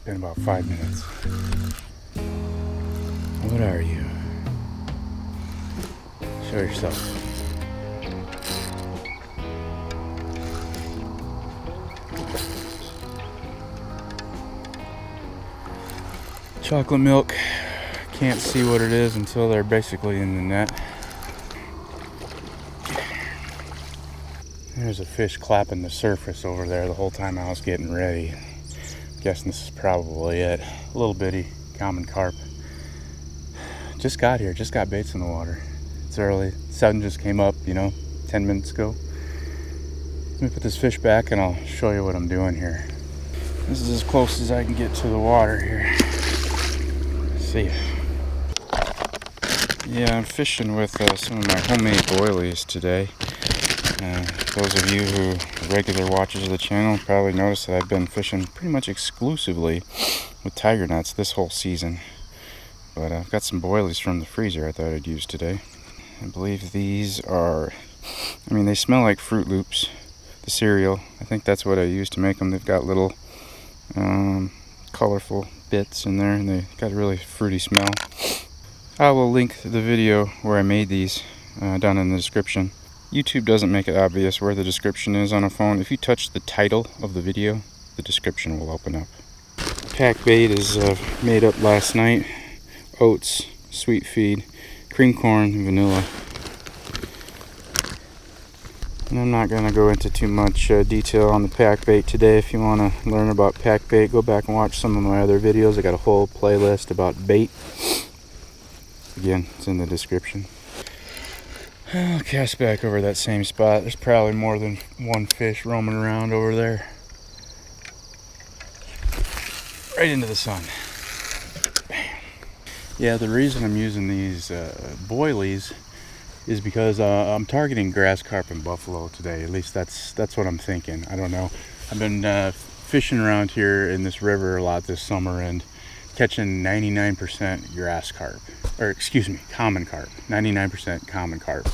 Been about 5 minutes. What are you? Show yourself. Chocolate milk. Can't see what it is until they're basically in the net. There's a fish clapping the surface over there the whole time I was getting ready. Guessing this is probably it. A little bitty common carp. Just got here, just got baits in the water. It's early. Sun just came up, 10 minutes ago. Let me put this fish back and I'll show you what I'm doing here. This is as close as I can get to the water here. See ya. Yeah, I'm fishing with some of my homemade boilies today. Those of you who are regular watchers of the channel probably noticed that I've been fishing pretty much exclusively with tiger nuts this whole season. But I've got some boilies from the freezer I thought I'd use today. I believe these are, they smell like Fruit Loops, the cereal. I think that's what I use to make them. They've got little colorful bits in there and they got a really fruity smell. I will link the video where I made these down in the description. YouTube doesn't make it obvious where the description is on a phone. If you touch the title of the video, the description will open up. Pack bait is made up last night. Oats, sweet feed, cream corn, and vanilla. And I'm not going to go into too much detail on the pack bait today. If you want to learn about pack bait, go back and watch some of my other videos. I got a whole playlist about bait. Again, it's in the description. I'll cast back over that same spot. There's probably more than one fish roaming around over there. Right into the sun. Bam. Yeah, the reason I'm using these boilies is because I'm targeting grass carp and buffalo today. At least that's what I'm thinking. I don't know. I've been fishing around here in this river a lot this summer and catching 99% grass carp. Or excuse me, common carp. 99% common carp.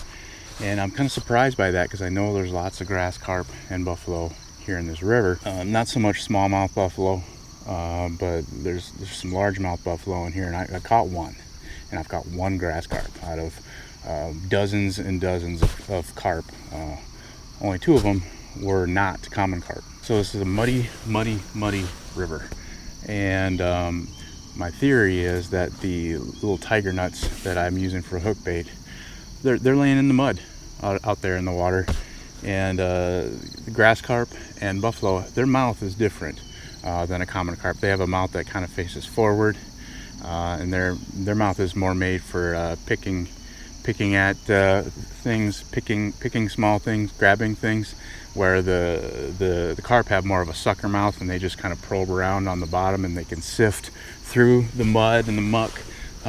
And I'm kind of surprised by that because I know there's lots of grass carp and buffalo here in this river. Not so much smallmouth buffalo, but there's some largemouth buffalo in here, and I caught one. And I've got one grass carp out of dozens and dozens of carp. Only two of them were not common carp. So this is a muddy river. And my theory is that the little tiger nuts that I'm using for hook bait, they're laying in the mud out there in the water. And the grass carp and buffalo, their mouth is different than a common carp. They have a mouth that kind of faces forward, and their mouth is more made for picking picking at things, picking small things, grabbing things, where the carp have more of a sucker mouth and they just kind of probe around on the bottom and they can sift through the mud and the muck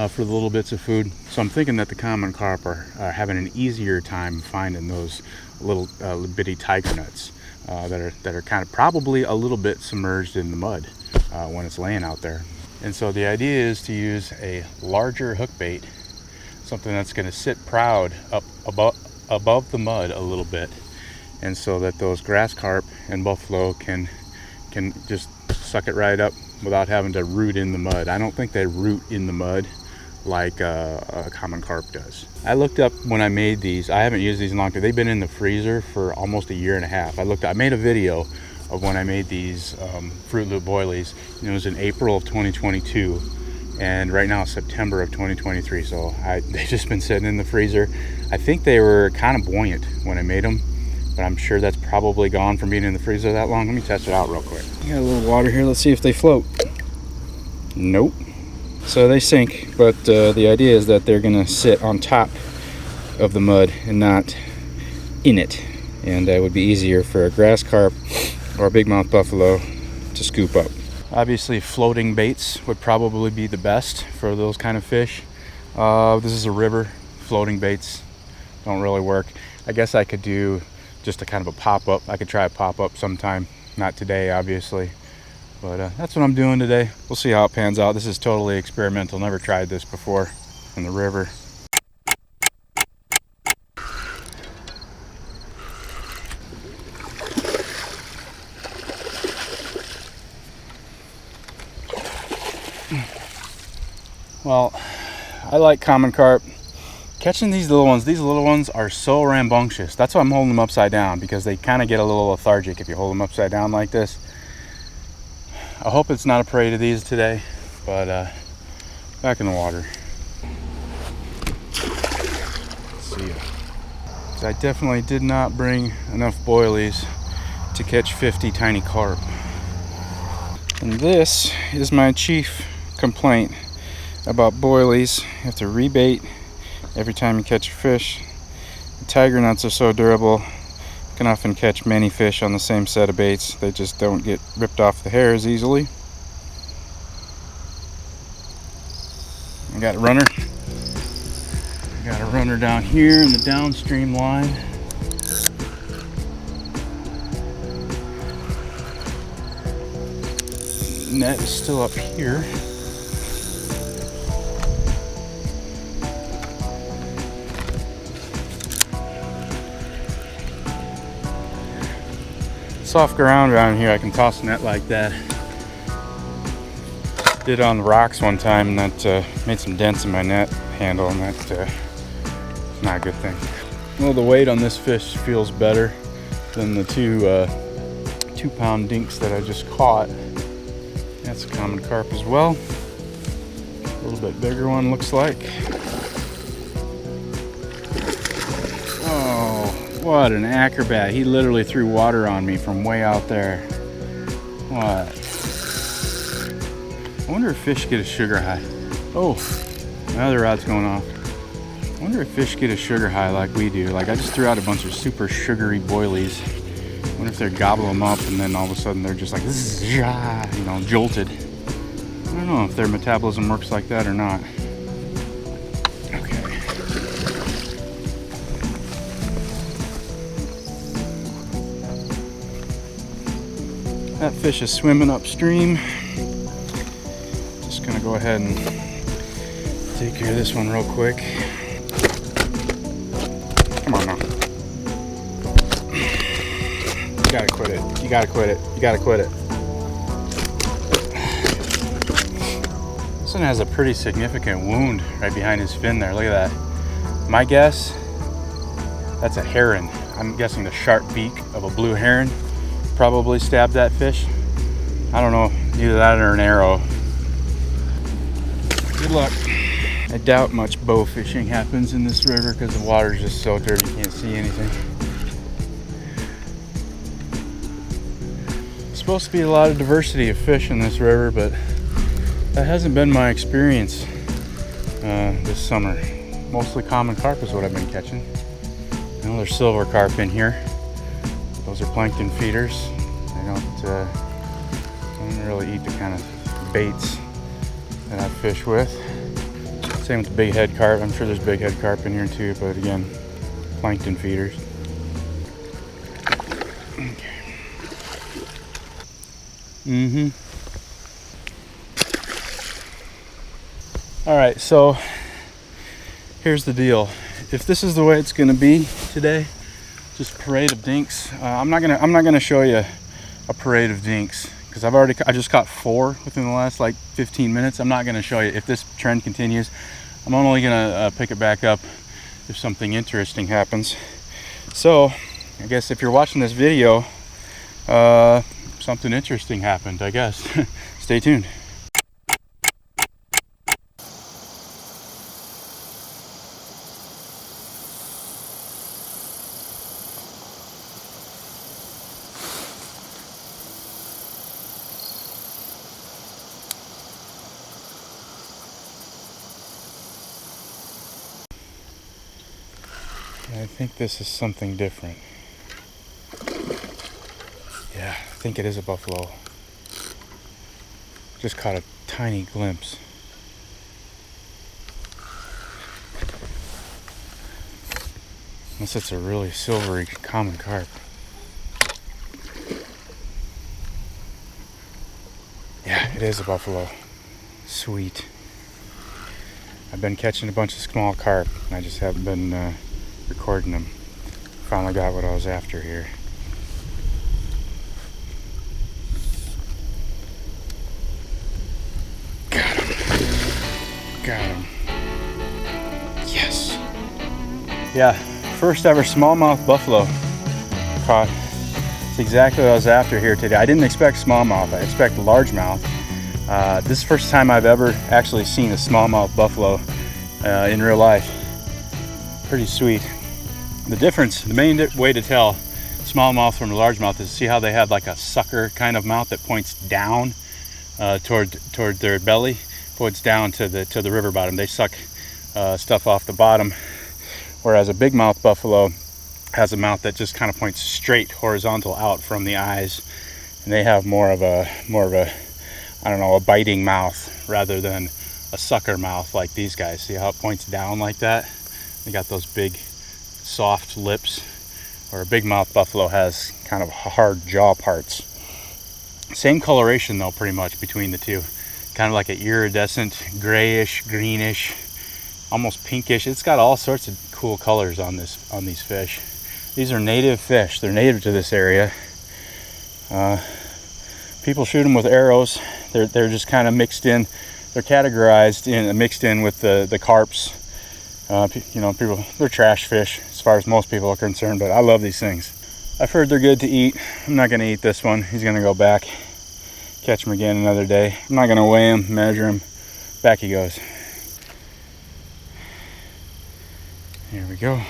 for the little bits of food. So I'm thinking that the common carp are having an easier time finding those little bitty tiger nuts that are kind of probably a little bit submerged in the mud when it's laying out there. And so the idea is to use a larger hook bait, something that's going to sit proud up above the mud a little bit, and so that those grass carp and buffalo can just suck it right up without having to root in the mud. I don't think they root in the mud like a common carp does. I looked up when I made these. I haven't used these in a long time. They've been in the freezer for almost a year and a half. I made a video of when I made these Fruit Loop boilies. It was in April of 2022, and right now it's September of 2023. So they've just been sitting in the freezer. I think they were kind of buoyant when I made them, but I'm sure that's probably gone from being in the freezer that long. Let me test it out real quick. Got a little water here. Let's see if they float. Nope. So they sink, but the idea is that they're gonna sit on top of the mud and not in it, and that would be easier for a grass carp or a bigmouth buffalo to scoop up. Obviously floating baits would probably be the best for those kind of fish. This is a river. Floating baits don't really work. I guess I could do just a kind of a pop-up. I could try a pop-up sometime. Not today, obviously. But that's what I'm doing today. We'll see how it pans out. This is totally experimental. Never tried this before in the river. Well, I like common carp. Catching these little ones are so rambunctious. That's why I'm holding them upside down, because they kind of get a little lethargic if you hold them upside down like this. I hope it's not a prey to these today, but back in the water. See ya. So I definitely did not bring enough boilies to catch 50 tiny carp. And this is my chief complaint about boilies. You have to rebait every time you catch a fish. The tiger nuts are so durable, you can often catch many fish on the same set of baits. They just don't get ripped off the hair as easily. I got a runner. Got a runner down here in the downstream line. Net is still up here. Soft ground around here, I can toss a net like that. Did it on the rocks one time, and that made some dents in my net handle, and that's not a good thing. Well, the weight on this fish feels better than the 2 pound dinks that I just caught. That's a common carp as well. A little bit bigger one, looks like. Oh, what an acrobat. He literally threw water on me from way out there. What? I wonder if fish get a sugar high. Oh, my other rod's going off. I wonder if fish get a sugar high like we do. Like, I just threw out a bunch of super sugary boilies. I wonder if they gobble them up and then all of a sudden they're just like, you know, jolted. I don't know if their metabolism works like that or not. Okay. That fish is swimming upstream. Just gonna go ahead and take care of this one real quick. Come on now. You gotta quit it. You gotta quit it. You gotta quit it. This one has a pretty significant wound right behind his fin there. Look at that. My guess, that's a heron. I'm guessing the sharp beak of a blue heron probably stabbed that fish. I don't know, either that or an arrow. Good luck. I doubt much bow fishing happens in this river because the water is just so dirty you can't see anything. It's supposed to be a lot of diversity of fish in this river, but that hasn't been my experience this summer. mostly common carp is what I've been catching. I know there's silver carp in here. Those are plankton feeders. They don't really eat the kind of baits that I fish with. Same with the big head carp. I'm sure there's big head carp in here too, but again, plankton feeders. Okay. All right, so here's the deal. If this is the way it's going to be today, just parade of dinks. I'm not gonna show you a parade of dinks because I just caught 4 within the last like 15 minutes. I'm not gonna show you if this trend continues. I'm only gonna pick it back up if something interesting happens. So I guess if you're watching this video, something interesting happened, I guess. Stay tuned. I think this is something different. Yeah, I think it is a buffalo. Just caught a tiny glimpse. Unless it's a really silvery common carp. Yeah, it is a buffalo. Sweet. I've been catching a bunch of small carp, and I just haven't been recording them. Finally got what I was after here. Got him. Yes. Yeah, first ever smallmouth buffalo caught. It's exactly what I was after here today. I didn't expect smallmouth. I expect largemouth. This is the first time I've ever actually seen a smallmouth buffalo in real life. Pretty sweet. The difference, the main way to tell smallmouth from largemouth is see how they have like a sucker kind of mouth that points down toward their belly, points down to the river bottom. They suck stuff off the bottom, whereas a big mouth buffalo has a mouth that just kind of points straight horizontal out from the eyes, and they have more of a I don't know, a biting mouth rather than a sucker mouth like these guys. See how it points down like that? They got those big soft lips, or a big mouth buffalo has kind of hard jaw parts. Same coloration though, pretty much between the two. Kind of like an iridescent, grayish, greenish, almost pinkish. It's got all sorts of cool colors on these fish. These are native fish. They're native to this area. People shoot them with arrows. They're just kind of mixed in. They're categorized in, mixed in with the carps. You know, people, they're trash fish as far as most people are concerned, but I love these things. I've heard they're good to eat. I'm not going to eat this one. He's going to go back, catch him again another day. I'm not going to weigh him, measure him. Back he goes. Here we go.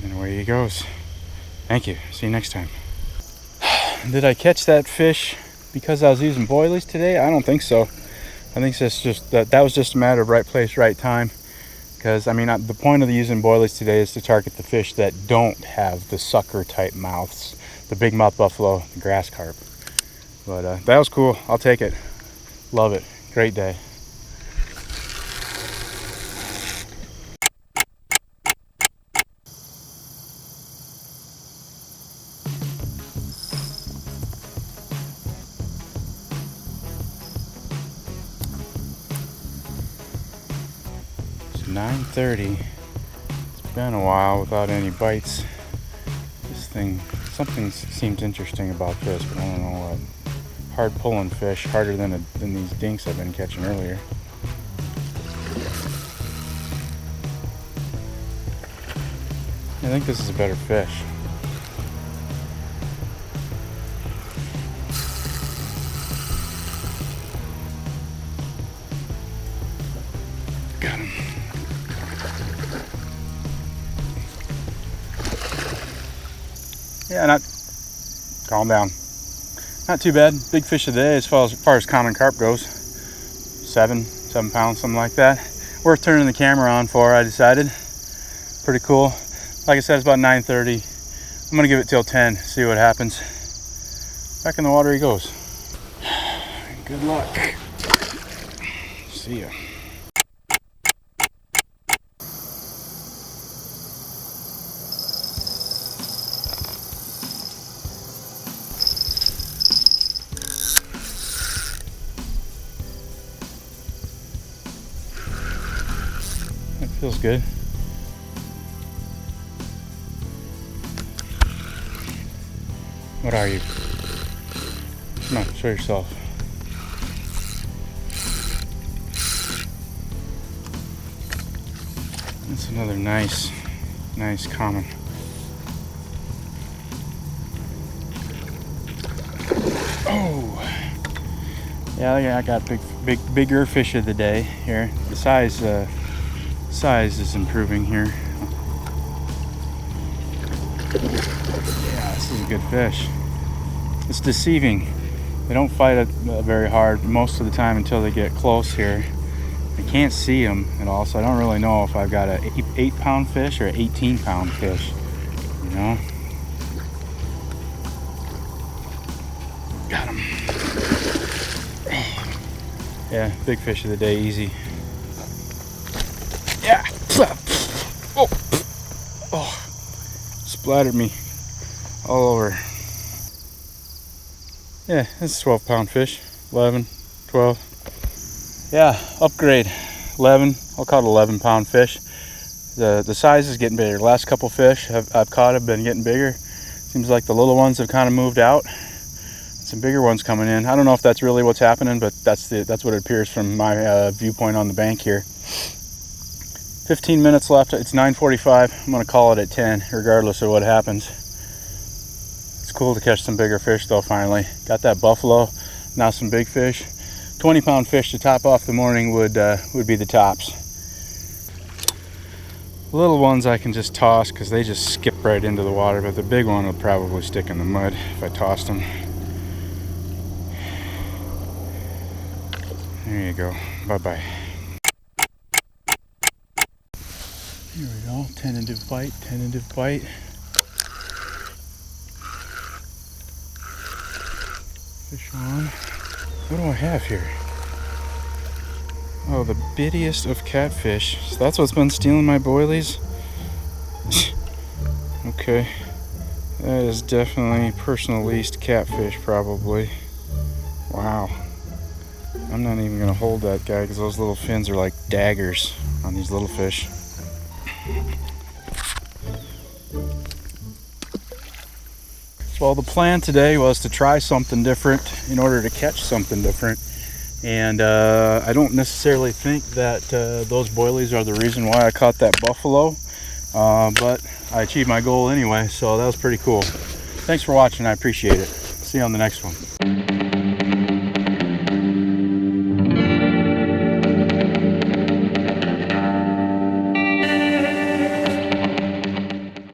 And away he goes. Thank you. See you next time. Did I catch that fish because I was using boilies today? I don't think so. I think it's just that was just a matter of right place, right time. Because I mean, the point of using boilies today is to target the fish that don't have the sucker type mouths, the big mouth buffalo, the grass carp. But that was cool. I'll take it. Love it. Great day. It's 9:30. It's been a while without any bites. Something seems interesting about this, but I don't know what. Hard pulling fish, harder than these dinks I've been catching earlier. I think this is a better fish. Got him. Yeah, calm down. Not too bad. Big fish of the day as far as common carp goes. 7 7 pounds, something like that. Worth turning the camera on for, I decided. Pretty cool. Like I said, it's about 9:30. I'm gonna give it till 10, see what happens. Back in the water he goes. Good luck. See ya. That feels good. What are you? Come on, show yourself. That's another nice common. Oh, yeah, I got bigger fish of the day here. The size is improving here. Yeah, this is a good fish. It's deceiving. They don't fight it very hard most of the time until they get close here. I can't see them at all, so I don't really know if I've got an 8-pound fish or an 18-pound fish, you know? Got him. Yeah, big fish of the day, easy. Yeah. Oh, splattered me all over. Yeah, it's a 12-pound fish. 11, 12. Yeah, upgrade. 11. I'll call it 11-pound fish. The size is getting bigger. The last couple fish I've caught have been getting bigger. Seems like the little ones have kind of moved out. Some bigger ones coming in. I don't know if that's really what's happening, but that's what it appears from my viewpoint on the bank here. 15 minutes left. It's 9:45. I'm gonna call it at 10, regardless of what happens. It's cool to catch some bigger fish though. Finally got that buffalo. Now some big fish. 20-pound fish to top off the morning would be the tops. Little ones I can just toss because they just skip right into the water, but the big one will probably stick in the mud if I tossed them. There you go. Bye-bye. Here we go. Tentative bite. Fish on. What do I have here? Oh, the bittiest of catfish. So that's what's been stealing my boilies? Okay. That is definitely personal least catfish, probably. Wow. I'm not even going to hold that guy because those little fins are like daggers on these little fish. Well, the plan today was to try something different in order to catch something different. And I don't necessarily think that those boilies are the reason why I caught that buffalo. But I achieved my goal anyway, so that was pretty cool. Thanks for watching. I appreciate it. See you on the next one.